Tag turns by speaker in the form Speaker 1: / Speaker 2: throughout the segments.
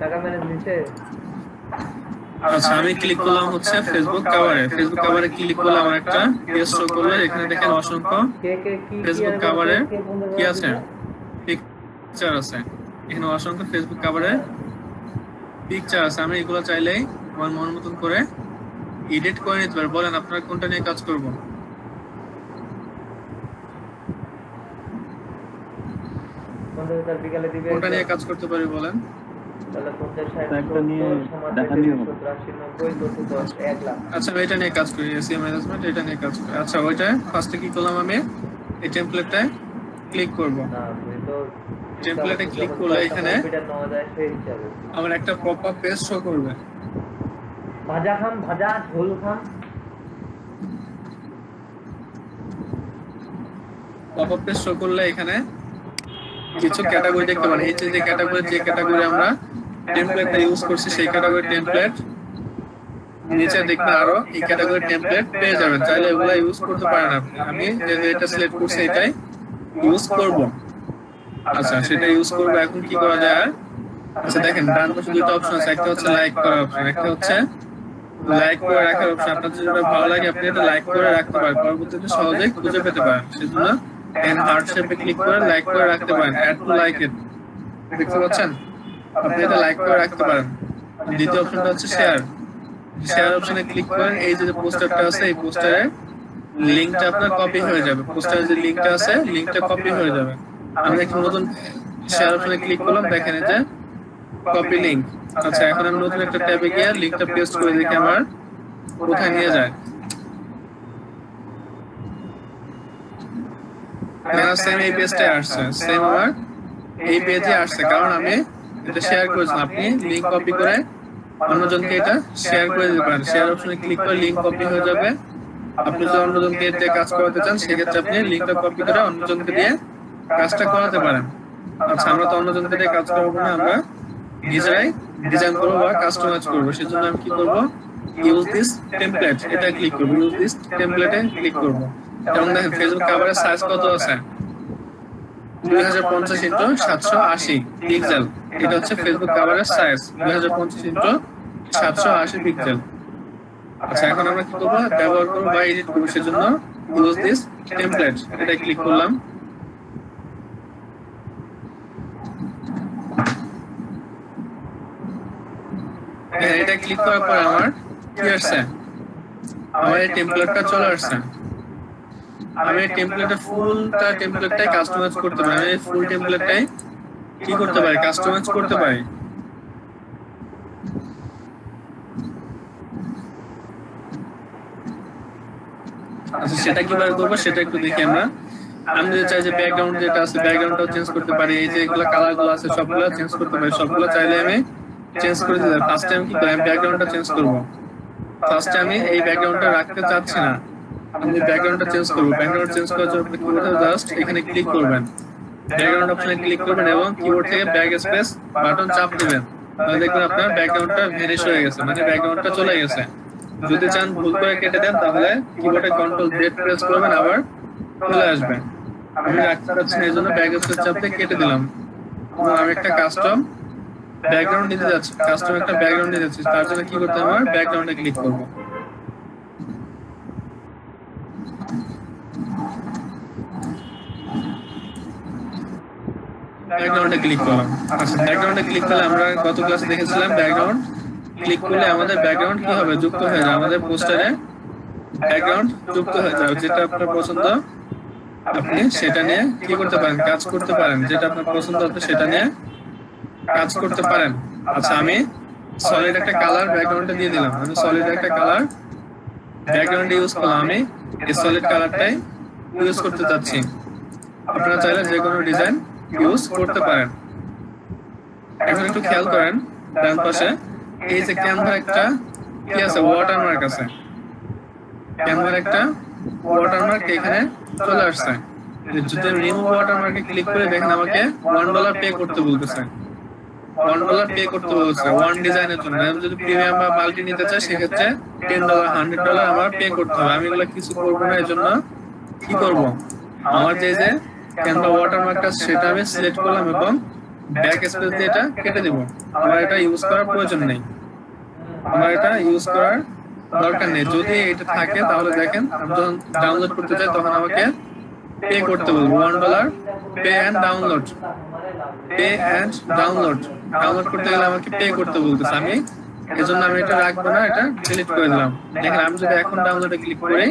Speaker 1: টাকা ম্যানেজ নিচে।
Speaker 2: আচ্ছা আমি ক্লিক করলাম হচ্ছে ফেসবুক কভারে। ফেসবুক কভারে ক্লিক করলে আমার একটা পেজ শো করবে। এখানে দেখেন অসংখ্য
Speaker 1: কে কে কি কি
Speaker 2: ফেসবুক
Speaker 1: আর বলতে
Speaker 2: কভারে
Speaker 1: কে বন্ধ
Speaker 2: কি
Speaker 1: করে
Speaker 2: আছে,
Speaker 1: দিছে?
Speaker 2: পিকচার আছে। এখানে অসংখ্য ফেসবুক কভারে
Speaker 1: আচ্ছা
Speaker 2: পিকচার আছে। আমি এগুলো চাইলেই আমার মন মতন করে এডিট করে নিতে পারি। বলেন আপনারা কোনটা নিয়ে কাজ করব?
Speaker 1: কম্পিউটার বিকালে দিবে
Speaker 2: কোনটা নিয়ে
Speaker 1: একজন।
Speaker 2: কাজ করতে পারি বলেন?
Speaker 1: তাহলে 50 60
Speaker 3: একটা নিয়ে
Speaker 1: 70 সমান
Speaker 3: দেখা
Speaker 1: 70
Speaker 3: নিয়ে
Speaker 1: 70 80 90 2 10 1 লাখ।
Speaker 2: আচ্ছা আমি এটা নিয়ে কাজ করি, এসিও ম্যানেজমেন্ট, এটা নিয়ে কাজ করি। আচ্ছা ওইটা ফার্স্টে কি করলাম, আমি এই টেমপ্লেটটায় ক্লিক করব।
Speaker 1: না তুই তো
Speaker 2: টেমপ্লেটে ক্লিক করলে এখানে
Speaker 1: কম্পিউটার নেওয়া যায় সেই হিসাবে।
Speaker 2: আমার একটা পপআপ পেজ শো করবে।
Speaker 1: ভাজা খাম, ভাজা ঝোল খাম।
Speaker 2: পপআপ পেজ শো করলে এখানে কিছু ক্যাটাগরি দেখতে পারেন। এই যে ক্যাটাগরি আমরা টেমপ্লেটটা ইউজ করছি সেই ক্যাটাগরি টেমপ্লেট নিচে দেখবেন আরো এই ক্যাটাগরি টেমপ্লেট পেয়ে যাবেন। চাইলে এগুলা ইউজ করতে পারেন আপনি। আমি যেটা সিলেক্ট করছি এটাই ইউজ করব। আচ্ছা সেটা ইউজ করব। এখন কি করা যায়? আচ্ছা দেখেন ডান পাশে দুটো অপশন আছে, একটা হচ্ছে লাইক করার অপশন, একটা হচ্ছে লাইক করে রাখার অপশন। আপনার যেটা ভালো লাগে আপনি এটা লাইক করে রাখতে পারেন, পরবর্তীতে সহজেই খুঁজে পেতে পারেন। সেজন্য এখানে হার্ট শেপে ক্লিক করে লাইক করে রাখতে পারেন। অ্যাড টু লাইক ইট, দেখতে পাচ্ছেন? আপনি এটা লাইক করে রাখতে পারেন। দ্বিতীয় অপশনটা হচ্ছে শেয়ার। শেয়ার অপশনে ক্লিক করেন, এই যে পোস্টারটা আছে এই পোস্টারের লিংকটা আপনার কপি হয়ে যাবে। পোস্টারের যে লিংকটা আছে লিংকটা কপি হয়ে যাবে। আমি একটা নতুন শেয়ার অপশনে ক্লিক করলাম, দেখেন এই যে কপি লিংক। আচ্ছা এখন আমি নতুন একটা ট্যাবে গিয়ে লিংকটা পেস্ট করে দেখি আমার কোথায় নিয়ে যায়। সেম এই পেজটাই আসছে, সেম আমার এই পেজে আসছে, কারণ আমি এটা শেয়ার করেছিলাম। আপনি লিংক কপি করে অন্যজনকে এটা শেয়ার করে দিতে পারেন। শেয়ার অপশনে ক্লিক করে লিংক কপি হয়ে যাবে। আপনি যদি অন্যজনকে দিয়ে কাজ করাতে চান সেক্ষেত্রে আপনি লিংকটা কপি করে অন্যজনকে দিয়ে কাজটা করাতে পারেন। আচ্ছা আমরা তো অন্যজনকে দিয়ে কাজ করাবো না, আমরা নিজেরাই ডিজাইন করবো বা কাস্টমাইজ করবো। সেজন্য আমি কি করবো, ইউজ দিস টেমপ্লেট এটা ক্লিক করবো। ইউজ দিস টেমপ্লেটে ক্লিক করবো। এবং দেখেন ফেসবুক কভারের সাইজ কত আছে, 2050 ইন্টু 780 পিক্সেল। এটা হচ্ছে ফেসবুক কভারের সাইজ, 2050 ইন্টু 780 পিক্সেল। আচ্ছা এখন আমরা কি করবো, ব্যবহার করবো বা এডিট করবো। সেজন্য ইউজ দিস টেমপ্লেট এটা ক্লিক করলাম। এটা ক্লিক করার পর আমার কি আসছে, আমার এই টেমপ্লেটটা চলে আসছে। আমি এই টেমপ্লেটটাই কাস্টমাইজ করতে পারি। আমি ফুল টেমপ্লেটটাই কি করতে পারি, কাস্টমাইজ করতে পারি। আচ্ছা সেটা কিভাবে করবো সেটা একটু দেখি আমরা। আমি যদি চাই যে ব্যাকগ্রাউন্ড যেটা আছে ব্যাকগ্রাউন্ডটাও চেঞ্জ করতে পারি। এই যে এগুলো কালার গুলো আছে সবগুলো চেঞ্জ করতে পারি। সবগুলো চাইলে আমি চেঞ্জ করে দিতে পারি। ফার্স্ট টাইম কি করি, আমি ব্যাকগ্রাউন্ডটা চেঞ্জ করবো। ফার্স্টে আমি এই ব্যাকগ্রাউন্ডটা রাখতে চাচ্ছি না, আমি ব্যাকগ্রাউন্ডটা চেঞ্জ করবো। ব্যাকগ্রাউন্ড চেঞ্জ করার জন্য কিবোর্ডে জাস্ট এখানে ক্লিক করবেন, ব্যাকগ্রাউন্ড অপশনে ক্লিক করবেন এবং কিবোর্ড থেকে ব্যাক স্পেস বাটন চাপ দিবেন। তাহলে দেখবেন আপনার ব্যাকগ্রাউন্ডটা ভ্যানিশ হয়ে গেছে, মানে ব্যাকগ্রাউন্ডটা চলে গেছে। যদি চান ভুল করে কেটে দেন তাহলে কিবোর্ডে কন্ট্রোল জেড প্রেস করবেন, আবার চলে আসবে। আমি রাখতে চাচ্ছি না এই জন্য ব্যাক স্পেস চাপ দিয়ে কেটে দিলাম। আমি একটা কাস্টম ব্যাকগ্রাউন্ড নিতে যাচ্ছি, কাস্টম একটা ব্যাকগ্রাউন্ড নিতে যাচ্ছি। তার জন্য কি করতে হবে, আমার ব্যাকগ্রাউন্ডে ক্লিক করবো। ব্যাকগ্রাউন্ডে ক্লিক করলাম। আচ্ছা ব্যাকগ্রাউন্ডে ক্লিক করলে আমরা গত ক্লাসে দেখেছিলাম ব্যাকগ্রাউন্ড ক্লিক করলে আমাদের ব্যাকগ্রাউন্ড কি হবে, যুক্ত হয়ে যাবে। আমাদের পোস্টারে ব্যাকগ্রাউন্ড যুক্ত হয়ে যাবে। যেটা আপনার পছন্দ আপনি সেটা নিয়ে কি করতে পারেন, কাজ করতে পারেন। যেটা আপনার পছন্দ হবে সেটা নিয়ে কাজ করতে পারেন। আচ্ছা আমি সলিড একটা কালার ব্যাকগ্রাউন্ডে দিয়ে দিলাম। আমি সলিড একটা কালার ব্যাকগ্রাউন্ডে ইউজ করলাম। আমি এই সলিড কালারটাই ইউজ করতে চাচ্ছি। আপনারা চাইলে যে কোনো ডিজাইন ইউজ করতে পারেন। এখন একটু খেয়াল করেন ডান পাশে এই যে ক্যানভার একটা কি আছে, ওয়াটারমার্ক আছে। ক্যানভার একটা ওয়াটারমার্ক এখানে চলে আসছে। যদি রিমুভ ওয়াটারমার্কে ক্লিক করে দেখেন আমাকে $1 পে করতে বলতেছে। $1 পে করতে বলছে ওয়ান ডিজাইনের জন্য। আমি যদি প্রিমিয়াম বা মাল্টি নিতে চাই সেক্ষেত্রে $10 $100 আমার পে করতে হবে। আমি এগুলো কিছু করবো না, এই জন্য কি করব, আমার যে ক্যানভা ওয়াটারমার্কটা সেটা আমি সিলেক্ট করলাম এবং ব্যাক স্পেস দিয়ে এটা কেটে দেব। আমার এটা ইউজ করার প্রয়োজন নেই, আমার এটা ইউজ করার দরকার নেই। যদি এটা থাকে তাহলে দেখেন আমি যখন ডাউনলোড করতে চাই তখন আমাকে পে করতে বলবো $1 pay and download, pay and download. Download করতে গেলে আমাকে পে করতে বলতেছে, আমি এজন্য আমি এটা রাখবো না, এটা ডিলিট করে দিলাম। দেখেন আমি যদি এখন ডাউনলোডে ক্লিক করি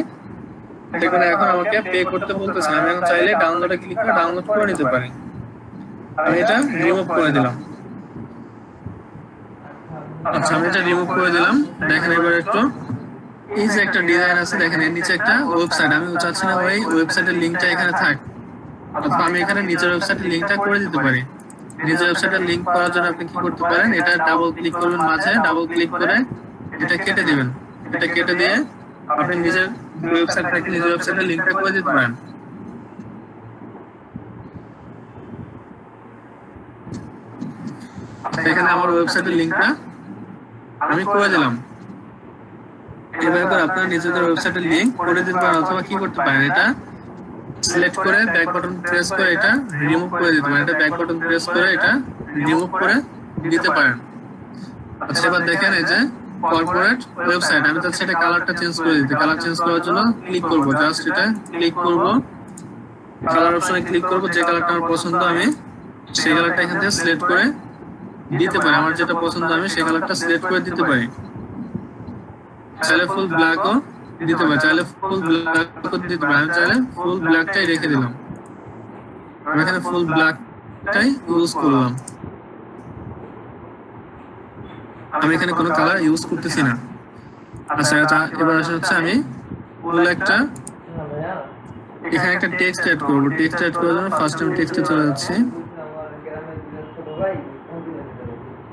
Speaker 2: দেখুন এখন আমাকে পে করতে বলতেছে, আমি এখন চাইলে ডাউনলোডে ক্লিক করে ডাউনলোড করে নিতে পারি। আমি এটা রিমুভ করে দিলাম। আচ্ছা আমি এটা রিমুভ করে দিলাম। দেখেন এবার একটু এই যে একটা ডিজাইন আছে দেখেন এর নিচে একটা ওয়েবসাইট, আমি চাচ্ছি না ওই ওয়েবসাইটের লিংকটা এখানে থাক, অথবা আমি এখানে নিচের ওয়েবসাইটের লিংকটা করে দিতে পারি। নিজের ওয়েবসাইটের লিংক করার জন্য আপনি কি করতে পারেন, এটা ডাবল ক্লিক করবেন, মাঝে ডাবল ক্লিক করে এটা কেটে দিবেন। এটা কেটে দিয়ে আপনি নিজের ওয়েবসাইট থেকে নিজের ওয়েবসাইটের লিংকটা করে দিতে পারেন। এখানে আমার ওয়েবসাইটের লিংকটা আমি করে দিলাম। এবার আপনারা নিজেদের ওয়েবসাইটের লিংক করে দিতে পারেন, অথবা কি করতে পারেন, এটা সিলেক্ট করে ব্যাক বাটন প্রেস করে এটা রিমুভ করে দিতে পারেন। এটা ব্যাক বাটন প্রেস করে এটা রিমুভ করে দিতে পারেন। আচ্ছা এবার দেখেন এই যে কর্পোরেট ওয়েবসাইট, আমি চাচ্ছি এটা কালারটা চেঞ্জ করে দিতে। কালার চেঞ্জ করার জন্য ক্লিক করব, জাস্ট এটা ক্লিক করব, কালার অপশনে ক্লিক করব, যে কালারটা আমার পছন্দ আমি সেই কালারটা এখান থেকে সিলেক্ট করে দিতে পারি। আমার যেটা পছন্দ আমি সেই কালারটা সিলেক্ট করে দিতে পারি। চাইলে ফুল ব্ল্যাকও দিতে পারি, চাইলে ফুল ব্ল্যাকও দিতে পারি। আমি চাইলে ফুল ব্ল্যাকটাই রেখে দিলাম, আমি এখানে ফুল ব্ল্যাকটাই ইউজ করলাম। আমি এখানে কোনো কালার ইউজ করতেছি না। আচ্ছা এবার আসা হচ্ছে আমি ফুল একটা এখানে একটা টেক্সট অ্যাড করব। টেক্সট অ্যাড করার জন্য ফার্স্ট আমি টেক্সটে চলে যাচ্ছি।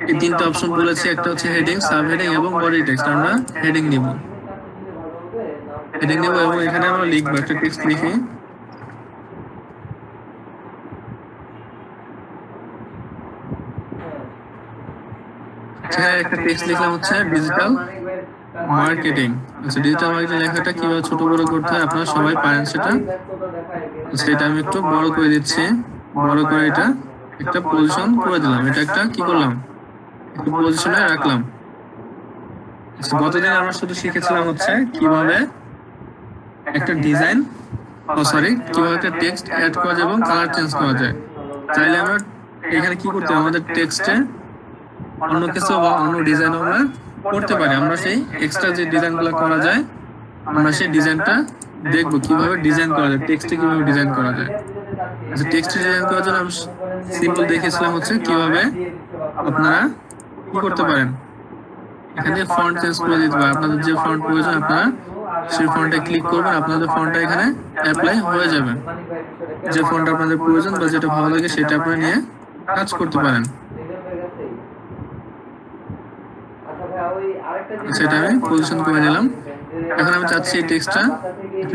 Speaker 2: এই তিনটা অপশন বলেছি, একটা হচ্ছে হেডিং, সাব হেডিং এবং বডি টেক্সট। আমরা হেডিং নিব, হেডিং নিব এবং এখানে আমরা লিখবো একটা টেক্সট লিখি। একটা টেক্সট লিখলাম হচ্ছে ডিজিটাল মার্কেটিং। আচ্ছা ডিজিটাল মার্কেটিং লেখাটা কিভাবে ছোট বড় করতে হয় আপনারা সবাই পারেন সেটা। সেটা আমি একটু বড় করে দিচ্ছি, বড় করে এটা একটা পজিশন করে দিলাম। এটা একটা কি করলাম, একটা পজিশনে রাখলাম। গতদিন আমরা শুধু শিখেছিলাম হচ্ছে কিভাবে একটা ডিজাইন কিভাবে একটা টেক্সট অ্যাড করা যায় এবং কালার চেঞ্জ করা যায়। চাইলে আমরা এখানে কি করতে হবে, আমাদের টেক্সটে অন্য কিছু বা অন্য ডিজাইন আমরা করতে পারি। আমরা সেই এক্সট্রা যে ডিজাইনগুলো করা যায় আমরা সেই ডিজাইনটা দেখবো কিভাবে ডিজাইন করা যায়, টেক্সটে কিভাবে ডিজাইন করা যায়। আচ্ছা টেক্সটে ডিজাইন করার জন্য আমি সিম্পল দেখেছিলাম হচ্ছে কিভাবে আপনারা কি করতে পারেন, এখানে ফন্ট চেঞ্জ করে দিতে পারেন। আপনাদের যে ফন্ট প্রয়োজন আপনারা সেই ফন্টে ক্লিক করবেন, আপনাদের ফন্টটা এখানে অ্যাপ্লাই হয়ে যাবে। যে ফন্ট আপনাদের প্রয়োজন বা যেটা ভালো লাগে সেটা আপনারা নিয়ে কাজ করতে পারেন। সেটা আমি পজিশন করে নিলাম। এখন আমি চাচ্ছি এই টেক্সটটা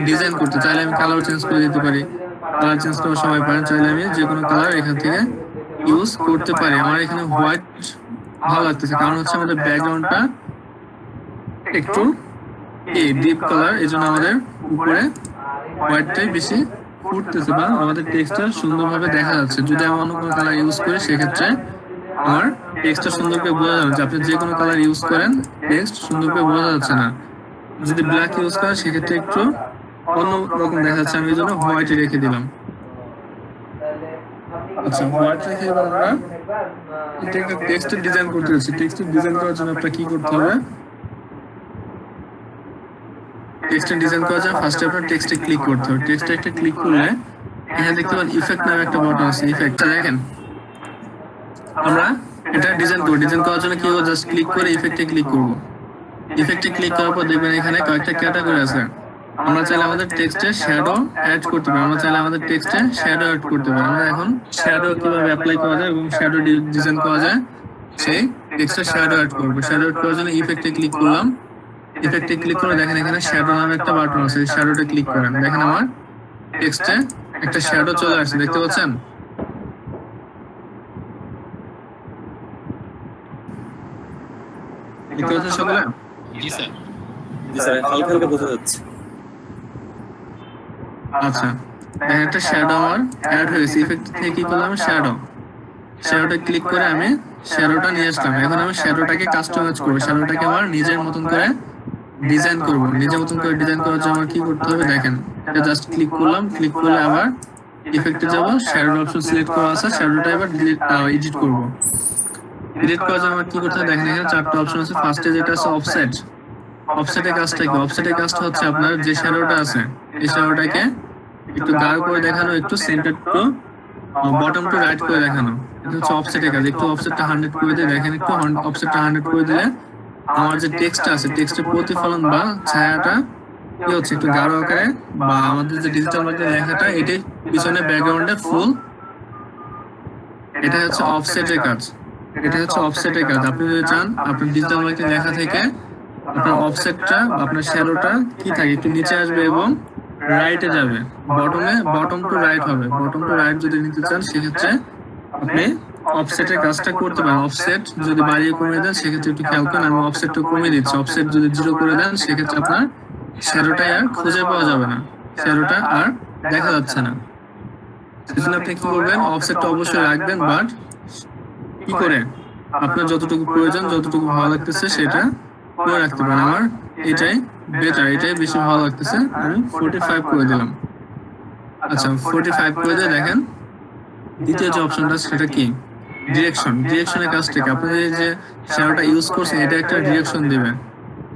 Speaker 2: ডিজাইন করতে, চাইলে আমি কালার চেঞ্জ করে দিতে পারি। কালার চেঞ্জ করা সবাই পারেন, চাইলে আমি যে কোনো কালার এখান থেকে ইউজ করতে পারি। আমার এখানে হোয়াইট ভালো লাগতেছে, কারণ হচ্ছে আমাদের ব্যাকগ্রাউন্ডটা একটু ডিপ কালার, এই জন্য আমাদের উপরে হোয়াইটটাই বেশি ফুটতেছে বা আমাদের টেক্সটটা সুন্দরভাবে দেখা যাচ্ছে। যদি আমি অন্য কোনো কালার ইউজ করি সেক্ষেত্রে আমার টেক্সটটা সুন্দর করে বোঝা যাচ্ছে। আপনি যে কোনো কালার ইউজ করেন টেক্সট সুন্দর করে বোঝা যাচ্ছে না। যদি ব্ল্যাক ইউজ করেন সেক্ষেত্রে একটু অন্য রকম দেখা যাচ্ছে, আমি এই জন্য হোয়াইটে রেখে দিলাম। আচ্ছা হোয়াইট রেখে এবার আমরা এটা একটা টেক্সটের ডিজাইন করতে যাচ্ছি। টেক্সটের ডিজাইন করার জন্য আপনার কি করতে হবে, টেক্সটের ডিজাইন করার জন্য ফার্স্টে আপনার টেক্সটে ক্লিক করতে হবে। টেক্সটে একটা ক্লিক করলে এখানে দেখতে পাবেন ইফেক্ট নামে একটা বাটন আছে। ইফেক্টটা দেখেন আমরা এটা ডিজাইন করব। ডিজাইন করার জন্য কি হবে, জাস্ট ক্লিক করে ইফেক্টে ক্লিক করব। ইফেক্টে ক্লিক করার পর দেখবেন এখানে কয়েকটা ক্যাটাগরি আছে। আমরা চাইলে আমাদের টেক্সটে শ্যাডো অ্যাড করতে পারি। আমরা চাইলে আমাদের টেক্সটে শ্যাডো অ্যাড করতে পারি। আমরা এখন শ্যাডো কিভাবে অ্যাপ্লাই করা যায় এবং শ্যাডো ডিজাইন করা যায় সেই টেক্সটে শ্যাডো অ্যাড করব। শ্যাডো অ্যাড করার জন্য ইফেক্টে ক্লিক করলাম। ইফেক্টে ক্লিক করে দেখেন এখানে শ্যাডো নামে একটা বাটন আছে, শ্যাডোতে ক্লিক করেন। দেখেন আমার টেক্সটে একটা শ্যাডো চলে আসছে, দেখতে পাচ্ছেন? দেখতে পাচ্ছেন সকলে?
Speaker 3: জি স্যার, জি স্যার, হালকা হালকা বোঝা যাচ্ছে।
Speaker 2: আচ্ছা একটা শ্যাডো আমার অ্যাড হয়েছে। ইফেক্ট থেকে কি করলাম, শ্যাডো শ্যাডোটা ক্লিক করে আমি শ্যাডোটা নিয়ে আসলাম। এখন আমি শ্যাডোটাকে কাস্টমাইজ করবো, শ্যাডোটাকে আমার নিজের মতন করে ডিজাইন করবো। নিজের মতন করে ডিজাইন করার জন্য আমার কি করতে হবে দেখেন, এটা জাস্ট ক্লিক করলাম, ক্লিক করলে আবার ইফেক্টে যাব, শ্যাডো অপশন সিলেক্ট করা আছে, শ্যাডোটা এবার এডিট করব। এডিট করার জন্য আমার কি করতে হবে দেখেন, এখানে 4টা অপশন আছে। ফার্স্টে যেটা আছে অফসেট, অফসেটের কাজটা কি? অফসেটের কাজটা হচ্ছে আপনার যে শ্যাডোটা আছে এই শ্যাডোটাকে একটু গাঢ় করে দেখানো, একটু centre to bottom to right করে দেখানো, এটা হচ্ছে অফসেটের কাজ। একটু অফসেটটা 100 করে দিয়ে দেখেন, একটু অফসেটটা 100 করে দিলে আমার যে টেক্সট আছে টেক্সটের প্রতিফলন বা ছায়াটা কি হচ্ছে একটু গাঢ় আকারে, বা আমাদের যে ডিজিটাল মার্কেটিং লেখাটা এটাই পিছনে ব্যাকগ্রাউন্ডে ফুল, এটা হচ্ছে অফসেটের কাজ। এটা হচ্ছে অফসেটের কাজ। আপনি যদি চান আপনার ডিজিটাল মার্কেটিং লেখা থেকে আপনার অফসেটটা আপনার শ্যাডোটা কি থাকে একটু নিচে আসবে এবং রাইটে যাবে, বটম টু রাইট হবে। বটম টু রাইট যদি নিতে চান সেক্ষেত্রে আপনি অফসেটের কাজটা করতে পারেন। অফসেট যদি বাড়িয়ে কমিয়ে দেন সেক্ষেত্রে একটু খেয়াল করেন, আমি অফসেটটা কমিয়ে দিচ্ছি। অফসেট যদি 0 করে দেন সেক্ষেত্রে আপনার শ্যাডোটা আর খুঁজে পাওয়া যাবে না, শ্যাডোটা আর দেখা যাচ্ছে না। সেজন্য আপনি কি করবেন, অফসেটটা অবশ্যই রাখবেন, বাট কি করে আপনার যতটুকু প্রয়োজন, যতটুকু ভালো লাগতেছে সেটা করে রাখতে পারেন। আমার এটাই বেটার, এটাই বেশি ভালো লাগতেছে, আমি 45 করে দিলাম। আচ্ছা 45 করে দিয়ে দেখেন দ্বিতীয় যে অপশনটা সেটা কি, ডিরেকশন। ডিরেকশনের কাজটা কি, আপনি যে শ্যাডোটা ইউজ করছেন এটা একটা ডিরেকশন দিবে।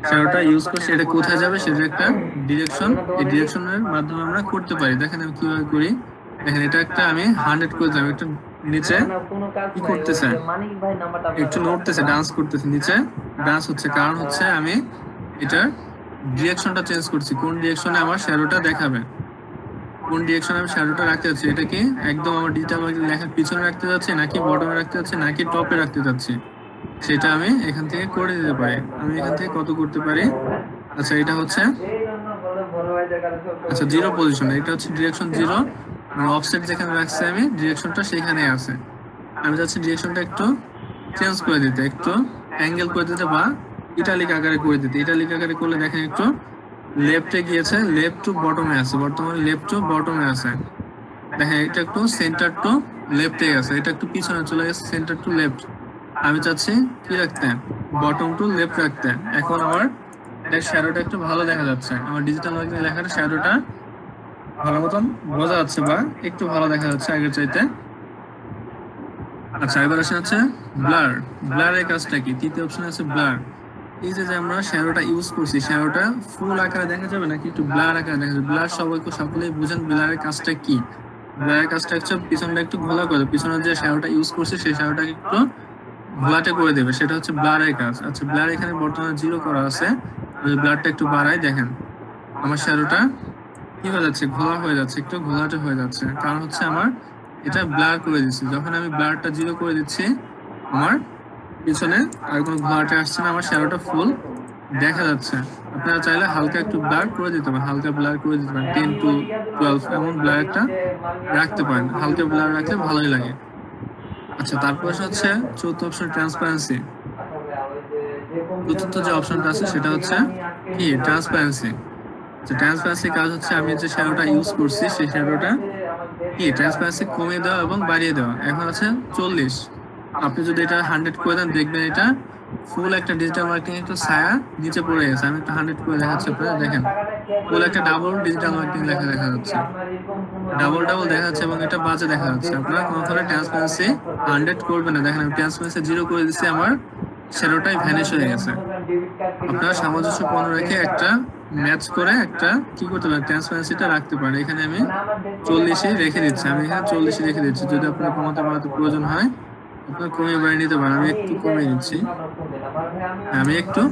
Speaker 2: শ্যাডোটা ইউজ করছে এটা কোথায় যাবে সেটা একটা ডিরেকশন, এই ডিরেকশনের মাধ্যমে আমরা করতে পারি। দেখেন আমি কিভাবে করি, দেখেন এটা একটা আমি 100 করে দিলাম, একটা নিচে কি করতেছে একটু নড়তেছে, ডান্স করতেছে, নিচে ডান্স হচ্ছে, কারণ হচ্ছে আমি এটা ডিরেকশনটা চেঞ্জ করছি, কোন ডিরেকশনে আমার শ্যাডোটা দেখাবে, কোন ডিরেকশনে আমি শ্যাডোটা রাখতে যাচ্ছি। এটা কি একদম আমার ডিজিটাল মার্কেটিং লেখার পিছনে রাখতে যাচ্ছি, নাকি বটমে রাখতে যাচ্ছি, নাকি টপে রাখতে যাচ্ছি, সেটা আমি এখান থেকে করে দিতে পারি। আমি এখান থেকে কত করতে পারি, আচ্ছা এটা হচ্ছে আচ্ছা 0 পজিশন, এটা হচ্ছে ডিরেকশন 0, মানে অফসেট যেখানে রাখছি আমি ডিরেকশনটা সেখানে আছে। আমি যাচ্ছি ডিরেকশনটা একটু চেঞ্জ করে দিতে, একটু অ্যাঙ্গেল করে দিতে, বা ইটালিক আকারে করে দিতে। ইটালিক আকারে করলে দেখেন একটু লেফটে গিয়েছে, লেফট টু বটমে আছে, বর্তমানে লেফট টু বটমে আছে। দেখেন এটা একটু সেন্টার টু লেফটে গেছে, এটা একটু পিছনে চলে গেছে, সেন্টার টু লেফট। আমি চাচ্ছি কি রাখতে, বটম টু লেফট রাখতে। এখন আমার শ্যাডোটা একটু ভালো দেখা যাচ্ছে, আমার ডিজিটাল মার্কেটিং লেখার শ্যাডোটা ভালো মতন বোঝা যাচ্ছে, বা একটু ভালো দেখা যাচ্ছে আগের চাইতে। আচ্ছা এবার আসে হচ্ছে ব্লার। ব্লারের কাজটা কি, তৃতীয় অপশন আছে ব্লার। এই যে আমরা শ্যাডোটা ইউজ করছি, শ্যাডোটা ফুল আকারে দেখা যাবে নাকি একটু ব্লার আকারে দেখা যাবে। ব্লার সকলেই বুঝেন ব্লারের কাজটা কি। ব্লারের কাজটা হচ্ছে পিছনটা একটু ঘোলা করে দেবে, পিছনে যে শ্যাডোটা ইউজ করছে সেই শ্যাডোটাকে একটু ঘোলাটে করে দেবে, সেটা হচ্ছে ব্লারের কাজ। আচ্ছা ব্লার এখানে বর্তমানে 0 করা আছে, ব্লারটা একটু বাড়াই, দেখেন আমার শ্যাডোটা কি হয়ে যাচ্ছে, ঘোলা হয়ে যাচ্ছে, একটু ঘোলাটে হয়ে যাচ্ছে, কারণ হচ্ছে আমার এটা ব্লার করে দিচ্ছি। যখন আমি ব্লারটা 0 করে দিচ্ছি আমার পিছনে আর কোনো ঘোলাটে আসছে না, আমার শ্যাডোটা ফুল দেখা যাচ্ছে। আপনারা চাইলে হালকা একটু ব্লার করে দিতে পারেন, হালকা ব্লার করে দিতে পারেন, 10 to 12 এমন ব্লার একটা রাখতে পারেন, হালকা ব্লার রাখলে ভালোই লাগে। আচ্ছা তারপর হচ্ছে চতুর্থ অপশন ট্রান্সপারেন্সি। চতুর্থ যে অপশনটা আছে সেটা হচ্ছে কি, ট্রান্সপারেন্সি। ট্রান্সপারেন্সি কাজ হচ্ছে আমি যে শ্যাডোটা ইউজ করছি সেই শ্যাডোটা কি ট্রান্সপারেন্সি কমিয়ে দেওয়া এবং বাড়িয়ে দেওয়া। এখন আছে 40, আপনি যদি এটা 100 করে দেন দেখবেন এটা ফুল একটা ডিজিটাল মার্কেটিং একটা ছায়া নিচে পড়ে গেছে। আমি একটা 100 করে দেখাচ্ছি, আপনারা দেখেন ফুল একটা ডাবল ডিজিটাল মার্কেটিং লেখা দেখা যাচ্ছে, ডাবল দেখা যাচ্ছে, এবং এটা বাজে দেখা যাচ্ছে। আপনারা কোনো ধরনের ট্রান্সপারেন্সি 100 করবেন না। দেখেন আমি ট্রান্সপারেন্সি 0 করে দিচ্ছি, আমার শ্যাডোটাই ভ্যানিশ হয়ে গেছে। আপনারা সামঞ্জস্যপূর্ণ রেখে একটা ম্যাচ করে একটা কি করতে পারেন, ট্রান্সপারেন্সিটা রাখতে পারেন। এখানে আমি 40 রেখে দিচ্ছি, আমি এখানে 40 রেখে দিচ্ছি। যদি আপনার কমাতে বাড়াতে প্রয়োজন হয় আপনার কমিয়ে বাড়িয়ে নিতে পারেন। আমি একটু কমিয়ে নিচ্ছি, আমি একটু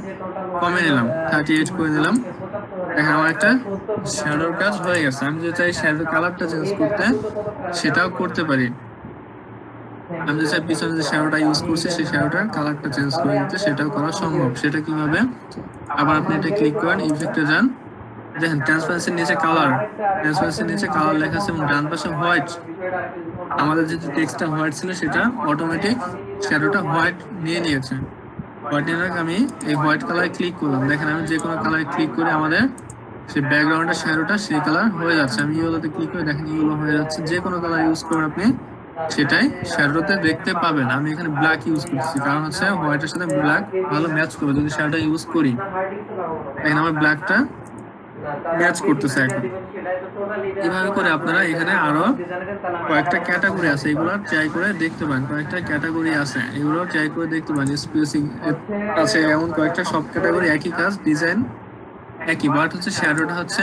Speaker 2: কমিয়ে নিলাম, 38 করে দিলাম। দেখেন আমার একটা শ্যাডোর কাজ হয়ে গেছে। আমি যদি চাই শ্যাডোর কালারটা চেঞ্জ করতে সেটাও করতে পারি। আমি যে পিছনে যে শ্যাডোটা ইউজ করছি সেই শ্যাডোটার কালারটা চেঞ্জ করে দিতে সেটাও করা সম্ভব। সেটা কিভাবে, আবার আপনি এটা ক্লিক করেন, ইফেক্টে যান, দেখেন ট্রান্সপারেন্সির নিচে কালার, ট্রান্সপারেন্সির নিচে কালার লেখা আছে এবং ডান পাশে হোয়াইট। আমাদের যে টেক্সটটা হোয়াইট ছিল সেটা অটোমেটিক শ্যাডোটা হোয়াইট নিয়ে নিয়েছে। হোয়াইট নিয়ে আমি এই হোয়াইট কালারে ক্লিক করলাম, দেখেন আমি যে কোনো কালারে ক্লিক করে আমাদের সেই ব্যাকগ্রাউন্ডের শ্যাডোটা সেই কালার হয়ে যাচ্ছে। আমি ইয়েলোতে ক্লিক করে দেখেন ইয়েলো হয়ে যাচ্ছে। যে কোনো কালার ইউজ করে আপনি সেটাই শ্যাডোতে দেখতে পাবেন। আমি এখানে ব্ল্যাক ইউজ করছি কারণ হচ্ছে হোয়াইটের সাথে ব্ল্যাক ভালো ম্যাচ করবে যদি শ্যাডো ইউজ করি। এখানে আমার ব্ল্যাকটা ম্যাচ করতেছে এখন। এইভাবে করে আপনারা এখানে আরো কয়েকটা ক্যাটাগরি আছে, এগুলো ট্রাই করে দেখতে পারেন। কয়েকটা ক্যাটাগরি আছে, এগুলো ট্রাই করে দেখতে পারেন। স্পেসিং আছে এমন কয়েকটা, সব ক্যাটাগরি একই কাজ, ডিজাইন একই, বাট হচ্ছে শ্যাডোটা হচ্ছে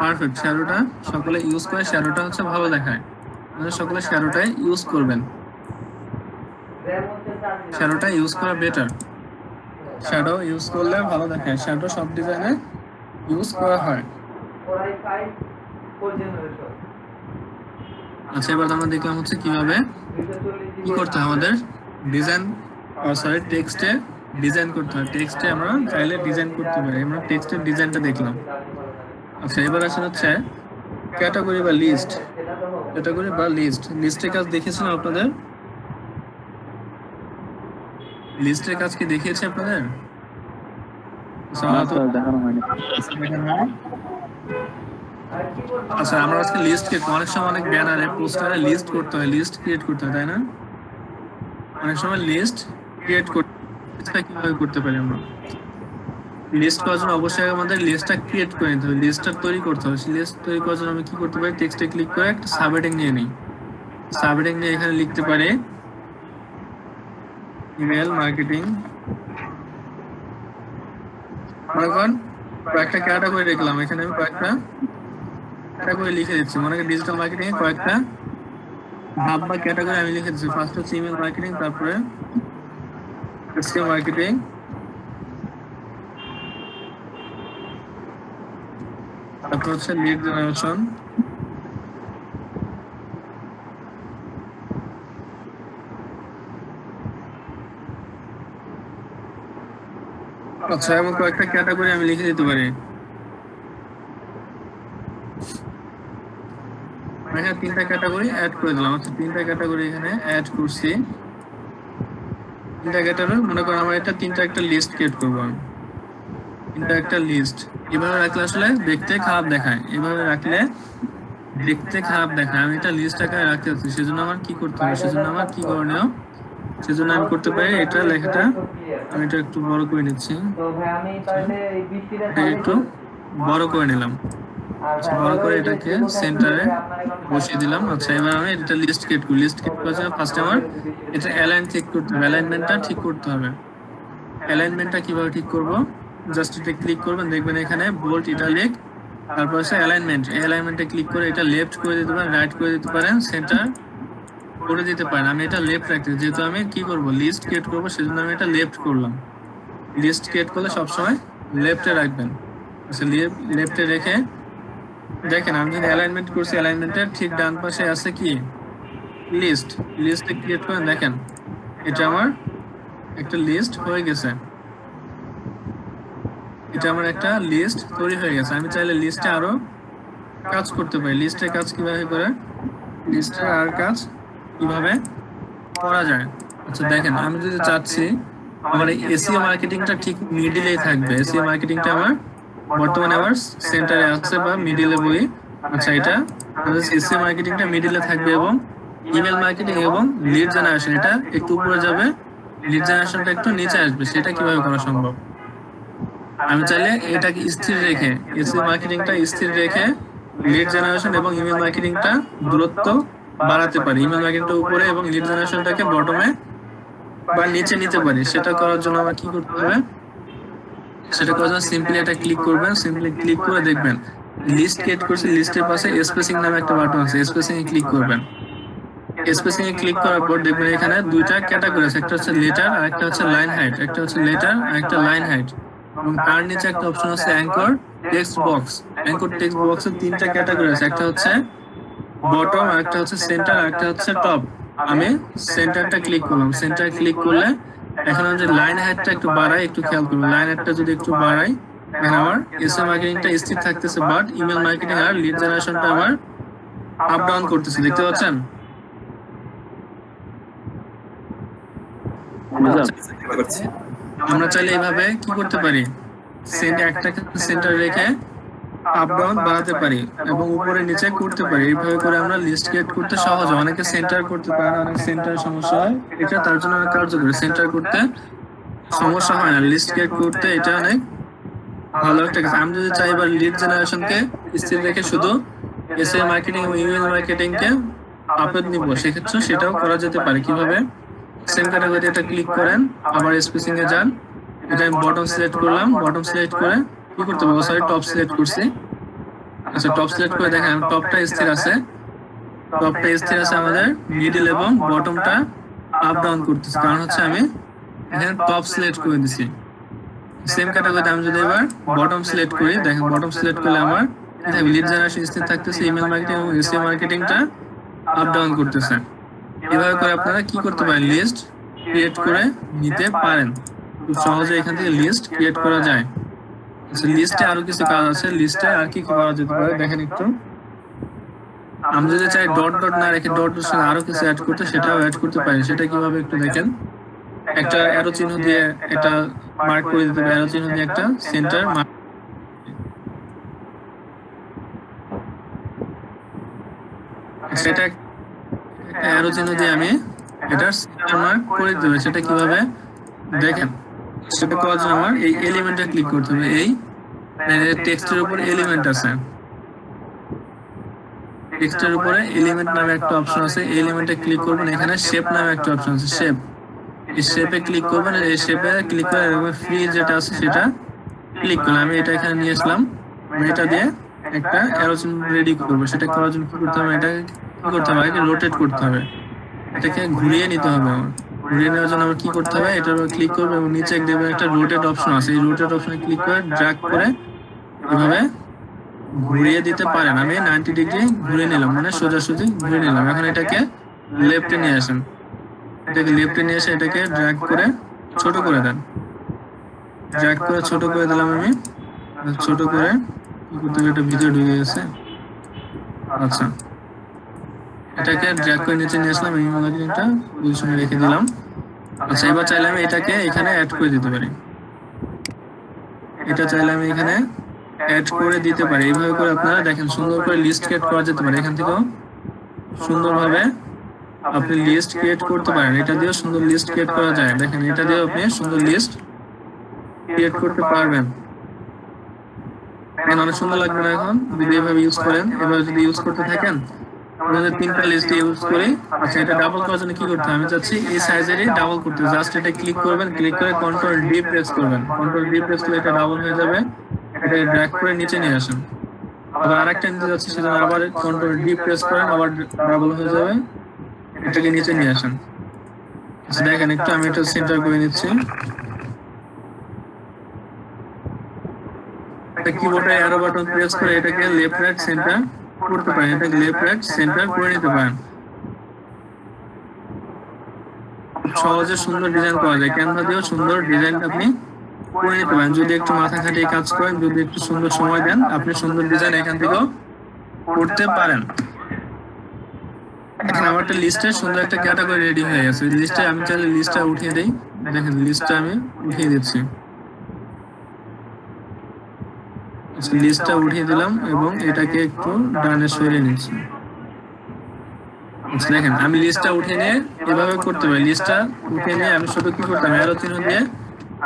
Speaker 2: পারফেক্ট। শ্যাডোটা সকলে ইউজ করে, শ্যাডোটা হচ্ছে ভালো দেখায়। আপনারা সকলে শ্যাডোটাই ইউজ করবেন, শ্যাডোটা ইউজ করা বেটার। শ্যাডো ইউজ করলে ভালো দেখায়, শ্যাডো সব ডিজাইনে ইউজ করা হয়। আচ্ছা, এবার আমরা দেখলাম হচ্ছে কিভাবে কি করতে হয় আমাদের ডিজাইন, সরি টেক্সটে ডিজাইন করতে হয়। টেক্সটে আমরা চাইলে ডিজাইন করতে পারি, আমরা টেক্সটের ডিজাইনটা দেখলাম। আচ্ছা, এবার আসলে হচ্ছে ক্যাটাগরি বা লিস্ট। ক্যাটাগরি বা লিস্ট, লিস্টের কাজ দেখেছেন আপনাদের? লিস্টের কাজ কি দেখিয়েছে আপনাদের?
Speaker 3: দেখানো হয়নি।
Speaker 2: আচ্ছা, আমরা আজকে লিস্ট ক্রিয়েট, অনেক সময় অনেক ব্যানারে পোস্টারে লিস্ট করতে হয়, লিস্ট ক্রিয়েট করতে হয়, তাই না? অনেক সময় লিস্ট ক্রিয়েট করতে, কিভাবে করতে পারি আমরা? লিস্ট করার জন্য অবশ্যই আমাদের লিস্টটা ক্রিয়েট করে নিতে হবে, লিস্টটা তৈরি করতে হবে। লিস্ট তৈরি করার জন্য আমি কি করতে পারি? টেক্সটে ক্লিক করে একটা সাবহেডিং নিয়ে নিই। সাবহেডিং নিয়ে এখানে লিখতে পারি ইমেল মার্কেটিং। মনে করেন কয়েকটা ক্যাটাগরি দেখলাম, এখানে আমি কয়েকটা ক্যাটাগরি লিখে দিচ্ছি। মনে করেন ডিজিটাল মার্কেটিং এ কয়েকটা ভাব বা ক্যাটাগরি আমি লিখে দিচ্ছি। ফার্স্ট হচ্ছে ইমেল মার্কেটিং, তারপরে এসইও মার্কেটিং, তারপর হচ্ছে লিড জেনারেশন, আচ্ছা, এমন কয়েকটা ক্যাটাগরি আমি লিখে দিতে পারি। এখানে তিনটা ক্যাটাগরি অ্যাড করে দিলাম। আচ্ছা, তিনটা ক্যাটাগরি এখানে অ্যাড করছি। তিনটা ক্যাটাগরি, মনে করেন আমার এটা তিনটা একটা লিস্ট ক্রিয়েট করবো আমি। তিনটা একটা লিস্ট এভাবে রাখলে আসলে দেখতে খারাপ দেখায়, এভাবে রাখলে দেখতে খারাপ দেখায়। আমি এটা লিস্ট আকারে রাখতে চাচ্ছি, সেজন্য আমার কি করতে হবে? সেজন্য আমার কি করণীয়? সেজন্য আমি করতে পারি এটা লেখাটা আমি এটা একটু বড় করে নিচ্ছি, একটু বড় করে নিলাম। আচ্ছা, বড় করে এটাকে সেন্টারে বসিয়ে দিলাম। আচ্ছা, এবার আমি এটা লিস্ট ক্রিয়েট করি। লিস্ট ক্রিয়েট করার জন্য ফার্স্টে আমার এটা অ্যালাইন ঠিক করতে হবে, অ্যালাইনমেন্টটা ঠিক করতে হবে। অ্যালাইনমেন্টটা কিভাবে ঠিক করব? জাস্ট এটা ক্লিক করবেন, দেখবেন এখানে বোল্ড ইটালিক, তারপর হচ্ছে অ্যালাইনমেন্ট। এই অ্যালাইনমেন্টে ক্লিক করে এটা লেফট করে দিতে পারেন, রাইট করে দিতে পারেন, সেন্টার করে দিতে পারেন। আমি এটা লেফট রাখতে, যেহেতু আমি কি করব লিস্ট ক্রিয়েট করব, সেজন্য আমি এটা লেফট করলাম। লিস্ট ক্রিয়েট করলে সবসময় লেফটে রাখবেন। আচ্ছা, লেফটে রেখে দেখেন আমি যদি অ্যালাইনমেন্ট করছি, অ্যালাইনমেন্টের ঠিক ডান পাশে আছে কি লিস্ট। লিস্টে ক্রিয়েট করেন, দেখেন এটা আমার একটা লিস্ট হয়ে গেছে। এটা আমার একটা লিস্ট তৈরি হয়ে গেছে। আমি চাইলে লিস্টে আরো কাজ করতে পারি। লিস্টের কাজ কিভাবে করে, লিস্টের আর কাজ কিভাবে করা যায়? আচ্ছা, দেখেন আমি যদি চাচ্ছি আমার এই এসইও মার্কেটিংটা ঠিক মিডিলেই থাকবে, এসইও মার্কেটিংটা আমার বর্তমানে আমার সেন্টারে আছে বা মিডিলে বলি। আচ্ছা, এটা এসইও মার্কেটিংটা মিডিলে থাকবে এবং ইমেল মার্কেটিং এবং লিড জেনারেশন এটা একটু উপরে যাবে, লিড জেনারেশনটা একটু নিচে আসবে। সেটা কিভাবে করা সম্ভব? আমি চাইলে এটাকে স্থির রেখে, এসইও মার্কেটিংটা স্থির রেখে লিড জেনারেশন এবং ইমেল মার্কেটিংটা দূরত্ব বাড়াতে পারি। ইমেল মার্কেটিংটা উপরে এবং লিড জেনারেশনটাকে বটমে বা নিচে নিতে পারি। সেটা করার জন্য আমার কি করতে হবে? সেটা করার জন্য সিম্পলি এটা ক্লিক করবেন। সিম্পলি ক্লিক করে দেখবেন লিস্ট ক্রিয়েট করছি, লিস্টের পাশে স্পেসিং নামে একটা বাটন আছে, স্পেসিং এ ক্লিক করবেন। স্পেসিং এ ক্লিক করার পর দেখবেন এখানে দুইটা ক্যাটাগরি আছে, একটা হচ্ছে লেটার আর একটা হচ্ছে লাইন হাইট। একটা হচ্ছে লেটার আর একটা লাইন হাইট, এবং তার নিচে একটা অপশন আছে anchor text box. Anchor text বক্সের তিনটা ক্যাটাগরি আছে, একটা হচ্ছে বটম, আর একটা হচ্ছে সেন্টার, আর একটা হচ্ছে টপ। আমি সেন্টারটা ক্লিক করলাম। সেন্টার ক্লিক করলে এখন আমি যে লাইন হাইটটা একটু বাড়াই, একটু খেয়াল করবেন লাইন হাইটটা যদি একটু বাড়াই, এখন আমার এসইও মার্কেটিংটা স্থির থাকতেছে, বাট ইমেল মার্কেটিং আর লিড জেনারেশনটা আমার আপ ডাউন করতেছে। দেখতে পাচ্ছেন? আমরা চাইলে এইভাবে কি করতে পারি? একটা সেন্টার রেখে আপ ডাউন বাড়াতে পারি এবং উপরে নিচে করতে পারি। এইভাবে করে আমরা লিস্ট ক্রিয়েট করতে সহজ হয়। অনেকে সেন্টার করতে পারে না, অনেক সেন্টার সমস্যা হয়, এটা তার জন্য অনেক কার্যকরী। সেন্টার করতে সমস্যা হয় না, লিস্ট ক্রিয়েট করতে এটা অনেক ভালো একটা কাজ। আমি যদি চাই এবার লিড জেনারেশনকে স্থির রেখে শুধু এসএ মার্কেটিং এবং ইমেল মার্কেটিং কে আপলোড নিব, সেক্ষেত্রে সেটাও করা যেতে পারে। কিভাবে? সেম ক্যাটাগরি এটা ক্লিক করেন, আবার স্পেসিং এ যান, এটা আমি বটম সিলেক্ট করলাম, বটম সিলেক্ট করে কি করতে পারবো, সরি টপ সিলেক্ট করছি। আচ্ছা টপ সিলেক্ট করে দেখেন টপটা স্থির আছে, টপটা স্থির আছে আমাদের, মিডল এবং বটমটা আপ ডাউন করতেছে, কারণ হচ্ছে আমি এখানে টপ সিলেক্ট করে দিছি। সেম ক্যাটাগরিতে আমি যদি এবার বটম সিলেক্ট করি, দেখেন বটম সিলেক্ট করলে আমার লিড জেনারেশন স্থির থাকতেছে, ইমেল মার্কেটিং এবং এসইও মার্কেটিংটা আপ ডাউন করতেছে। এভাবে করে আপনারা কি করতে পারেন, লিস্ট ক্রিয়েট করে নিতে পারেন। খুব সহজে এখান থেকে লিস্ট ক্রিয়েট করা যায়। লিস্টে আরো কিছু কাজ আছে, লিস্টে আর কি করা যেতে পারে দেখেন একটু। আমি যদি চাই ডট ডট না রেখে ডট ডট সঙ্গে আরো কিছু অ্যাড করতে, সেটাও অ্যাড করতে পারি। সেটা কিভাবে একটু দেখেন, একটা অ্যারো চিহ্ন দিয়ে এটা মার্ক করে দিতে হবে, অ্যারো চিহ্ন দিয়ে একটা সেন্টার মার্ক, সেটা অ্যারো চিহ্ন দিয়ে আমি এটা সেন্টার মার্ক করে দিতে হবে। সেটা কিভাবে দেখেন, সেটা করার জন্য আমার এই এলিমেন্টে ক্লিক করতে হবে। এই টেক্সটের উপর এলিমেন্ট আছে, টেক্সটের উপরে এলিমেন্ট নামে একটা অপশন আছে, এলিমেন্টে ক্লিক করবেন, এখানে শেপ নামে একটা অপশন আছে, শেপ, এই শেপে ক্লিক করবেন, এই শেপে ক্লিক করে ফ্রি যেটা আছে সেটা ক্লিক করলাম। আমি এটা এখানে নিয়ে আসলাম, এটা দিয়ে একটা অ্যারো চিহ্ন রেডি করবো। সেটা করার জন্য কি করতে হবে, এটা কি করতে হবে, আগে রোটেট করতে হবে, এটাকে ঘুরিয়ে নিতে হবে। আমার ঘুরিয়ে নেওয়ার জন্য আমার কি করতে হবে, এটার উপর ক্লিক করবো এবং নিচে দেখবেন একটা রোটেট অপশন আছে, এই রোটেট অপশনে ক্লিক করে ড্র্যাগ করে এভাবে ঘুরিয়ে দিতে পারেন। আমি 90 ডিগ্রি ঘুরিয়ে নিলাম, মানে সোজাসুজি ঘুরিয়ে নিলাম। এখন এটাকে লেফটে নিয়ে আসেন, এটাকে লেফটে নিয়ে এসে এটাকে ড্র্যাগ করে ছোট করে দেন, ড্র্যাগ করে ছোট করে দিলাম আমি। ছোট করে কি করতে হবে, এটা ভিতরে ঢুকে গেছে। আচ্ছা এটাকে ড্র্যাগ করে নিচে নিয়ে আসলাম, এই মার্কেটিংটা পজিশনে রেখে দিলাম। আচ্ছা এবার চাইলে আমি এটাকে এখানে অ্যাড করে দিতে পারি, এটা চাইলে আমি এখানে অ্যাড করে দিতে পারি। এইভাবে করে আপনারা দেখেন সুন্দর করে লিস্ট ক্রিয়েট করা যেতে পারে। এখান থেকেও সুন্দরভাবে আপনি লিস্ট ক্রিয়েট করতে পারেন, এটা দিয়েও সুন্দর লিস্ট ক্রিয়েট করা যায়। দেখেন এটা দিয়েও আপনি সুন্দর লিস্ট ক্রিয়েট করতে পারবেন। এখন অনেক সুন্দর লাগবে না এখন যদি এভাবে ইউজ করেন। এবার যদি ইউজ করতে থাকেন, আমাদের 3টা লিস্ট ইউজ করি। আচ্ছা এটা ডাবল করার জন্য কি করতে হবে, আমি চাচ্ছি এই সাইজেরই ডাবল করতে। জাস্ট এটা ক্লিক করবেন, ক্লিক করে কন্ট্রোল ডি প্রেস করবেন, কন্ট্রোল ডি প্রেস করলে এটা ডাবল হয়ে যাবে। এটা ড্র্যাগ করে নিচে নিয়ে আসেন। আবার আরেকটা নিতে যাচ্ছি, সেজন্য আবার কন্ট্রোল ডি প্রেস করেন, আবার ডাবল হয়ে যাবে, এটাকে নিচে নিয়ে আসেন। আচ্ছা দেখেন একটু আমি এটা সেন্টার করে নিচ্ছি। কিবোর্ডে অ্যারো বাটন প্রেস করে এটাকে লেফট রাইট সেন্টার করতে পারেন, এটাকে লেফট রাইট সেন্টার করে নিতে পারেন। সহজে সুন্দর ডিজাইন করা যায়, ক্যানভা দিয়েও সুন্দর ডিজাইন আপনি করে নিতে পারেন। যদি একটু মাথা খাটিয়ে কাজ করেন, যদি একটু সুন্দর সময় দেন, আপনি সুন্দর ডিজাইন এখান থেকেও করতে পারেন। এখন আমার একটা লিস্টে সুন্দর একটা ক্যাটাগরি রেডি হয়ে গেছে। লিস্টে আমি চাইলে লিস্টটা উঠিয়ে দিই, দেখেন লিস্টটা আমি উঠিয়ে দিচ্ছি। লিস্টটা উঠিয়ে দিলাম এবং এটাকে একটু ডানে সরিয়ে নিচ্ছি। দেখেন আমি লিস্টটা উঠিয়ে নিয়ে এভাবে করতে পারি। লিস্টটা উঠিয়ে নিয়ে আমি শুধু কি করতাম, অ্যারো চিহ্ন দিয়ে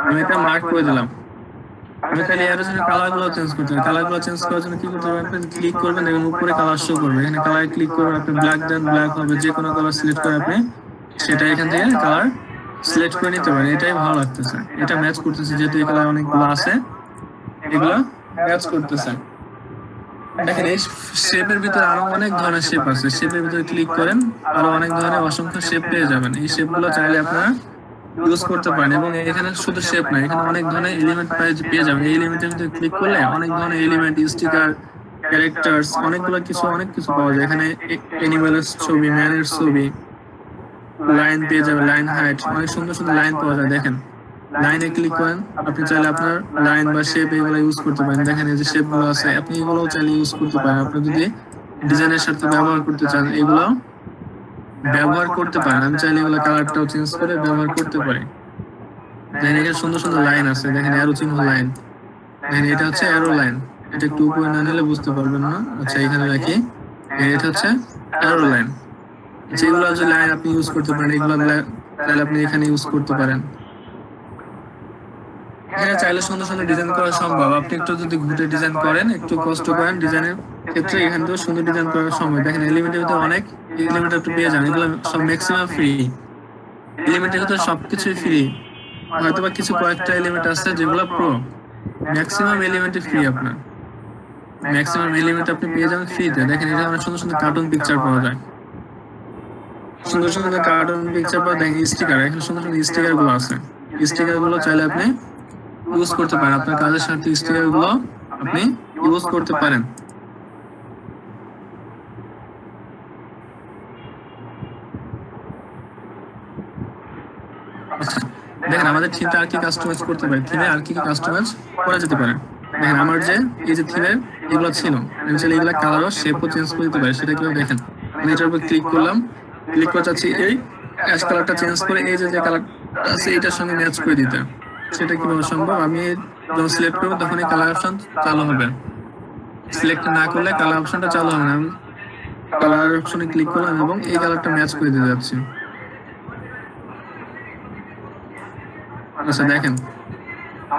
Speaker 2: আমি এটা মার্ক করে দিলাম। আমি তাহলে অ্যারো চিহ্ন কালারগুলো চেঞ্জ করতে হবে। কালারগুলো চেঞ্জ করার জন্য কি করতে হবে, আপনি ক্লিক করবেন, দেখবেন উপরে কালার শো করবে। এখানে কালার ক্লিক করবেন, আপনি ব্ল্যাক দেন, ব্ল্যাক হবে। যে কোনো কালার সিলেক্ট করে আপনি সেটা এখান থেকে কালার সিলেক্ট করে নিতে পারেন। এটাই ভালো লাগতেছে, এটা ম্যাচ করতেছে, যেহেতু এই কালার অনেকগুলো আছে, এগুলো ম্যাচ করতেছে। দেখেন এই শেপের ভিতরে আরো অনেক ধরনের শেপ আছে, শেপের ভিতরে ক্লিক করেন, আরো অনেক ধরনের অসংখ্য শেপ পেয়ে যাবেন। এই শেপগুলো চাইলে আপনারা ইউজ করতে পারেন। এবং এখানে শুধু শেপ না, এখানে অনেক ধরনের এলিমেন্ট পেয়ে যাবেন। এই এলিমেন্টের ভিতরে ক্লিক করলে অনেক ধরনের এলিমেন্ট, স্টিকার, ক্যারেক্টার্স, অনেক কিছু পাওয়া যায়। এখানে অ্যানিমেলের ছবি, ম্যানের ছবি, লাইন পেয়ে যাবেন, লাইন হাইট, অনেক সুন্দর সুন্দর লাইন পাওয়া যায়। দেখেন লাইনে ক্লিক করেন, আপনি চাইলে আপনার লাইন বা শেপ এগুলো ইউজ করতে পারেন। দেখেন এই যে শেপ গুলো আছে, আপনি এগুলোও চাইলে ইউজ করতে পারেন। আপনি যদি ডিজাইনের সাথে ব্যবহার করতে চান, এগুলো ব্যবহার করতে পারেন। আমি চাইলে এগুলো কালারটাও চেঞ্জ করে ব্যবহার করতে পারি। দেখেন এখানে সুন্দর সুন্দর লাইন আছে, দেখেন অ্যারো চিহ্ন লাইন, দেখেন এটা হচ্ছে অ্যারো লাইন। এটা একটু উপরে না নিলে বুঝতে পারবেন না। আচ্ছা এখানে রাখি। এটা হচ্ছে অ্যারো লাইন, যেগুলো যে লাইন আপনি ইউজ করতে পারেন এগুলো তাহলে আপনি এখানে ইউজ করতে পারেন। এখানে চাইলে সুন্দর সুন্দর ডিজাইন করা সম্ভব। আপনি একটু যদি ঘুরে ডিজাইন করেন, একটু কষ্ট করেন ডিজাইনের ক্ষেত্রে, এখান থেকে সুন্দর ডিজাইন করা সম্ভব। দেখেন এলিমেন্টের ভিতরে অনেক এলিমেন্ট আপনি পেয়ে যান, এগুলো সব ম্যাক্সিমাম ফ্রি। এলিমেন্টের ভিতরে সবকিছুই ফ্রি, হয়তো বা কিছু কয়েকটা এলিমেন্ট আছে যেগুলো প্রো, ম্যাক্সিমাম এলিমেন্টই ফ্রি। আপনার ম্যাক্সিমাম এলিমেন্ট আপনি পেয়ে যাবেন ফ্রিতে। দেখেন এটা অনেক সুন্দর সুন্দর কার্টুন পিকচার পাওয়া যায়, সুন্দর সুন্দর কার্টুন পিকচার পাওয়া। দেখেন স্টিকার, এখানে সুন্দর সুন্দর স্টিকার গুলো আছে। স্টিকার গুলো চাইলে আপনি ইউজ করতে পারেন, আপনার কাজের সাথে স্টিকার গুলো আপনি ইউজ করতে পারেন। আচ্ছা দেখেন আমাদের থিমটা আর কি কাস্টমাইজ করতে পারি, থিমে আর কি কাস্টমাইজ করা যেতে পারে। দেখেন আমার যে এই যে থিমের এগুলো ছিল, আমি চাইলে এগুলো কালারও শেপও চেঞ্জ করে দিতে পারি। সেটা কিভাবে দেখেন, আমি এটার উপর ক্লিক করলাম, ক্লিক করে চাচ্ছি এই অ্যাশ কালারটা চেঞ্জ করে এই যে কালার আছে এটার সঙ্গে ম্যাচ করে দিতে। সেটা কিভাবে সম্ভব, আমি যখন সিলেক্ট করবো তখন এই কালার অপশন চালু হবে, সিলেক্ট না করলে কালার অপশনটা চালু হবে না। আমি কালার অপশনে ক্লিক করলাম এবং এই কালারটা ম্যাচ করে দিতে যাচ্ছি। আচ্ছা দেখেন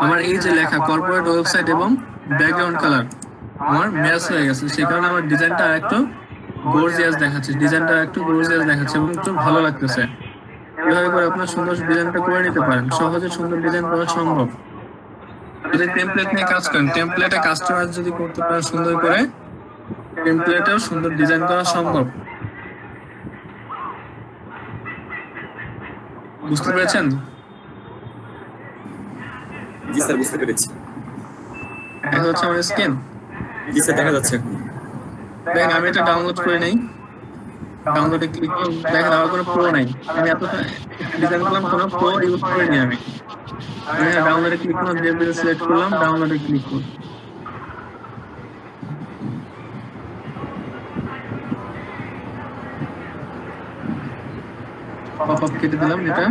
Speaker 2: আমার এই যে লেখা কর্পোরেট ওয়েবসাইট এবং ব্যাকগ্রাউন্ড কালার আমার ম্যাচ হয়ে গেছে, সেই কারণে আমার ডিজাইনটা একটু গর্জিয়াস দেখাচ্ছে, ডিজাইনটা একটু গর্জিয়াস দেখাচ্ছে এবং একটু ভালো লাগতেছে। এভাবে করে আপনার সুন্দর ডিজাইনটা করে নিতে পারেন, সহজে সুন্দর ডিজাইন করা সম্ভব। যদি টেমপ্লেট নিয়ে কাজ করেন, টেমপ্লেটে কাস্টমাইজ যদি করতে পারেন সুন্দর করে, টেমপ্লেটেও সুন্দর ডিজাইন করা সম্ভব। বুঝতে পেরেছেন?
Speaker 3: জি স্যার বুঝতে পেরেছি।
Speaker 2: দেখা যাচ্ছে আমার স্ক্রিন?
Speaker 3: জি স্যার দেখা যাচ্ছে এখন।
Speaker 2: দেখেন আমি এটা ডাউনলোড করে নেই, ডাউনলোডে ক্লিক করুন। দেখেন আমার কোনো প্রো নাই, আমি এতটা ডিজাইন করলাম, কোনো প্রো ইউজ করিনি আমি। আমি ডাউনলোডে ক্লিক করলাম, যে সিলেক্ট করলাম, ডাউনলোডে ক্লিক করুন। পপ আপ কেটে দিলাম এটা।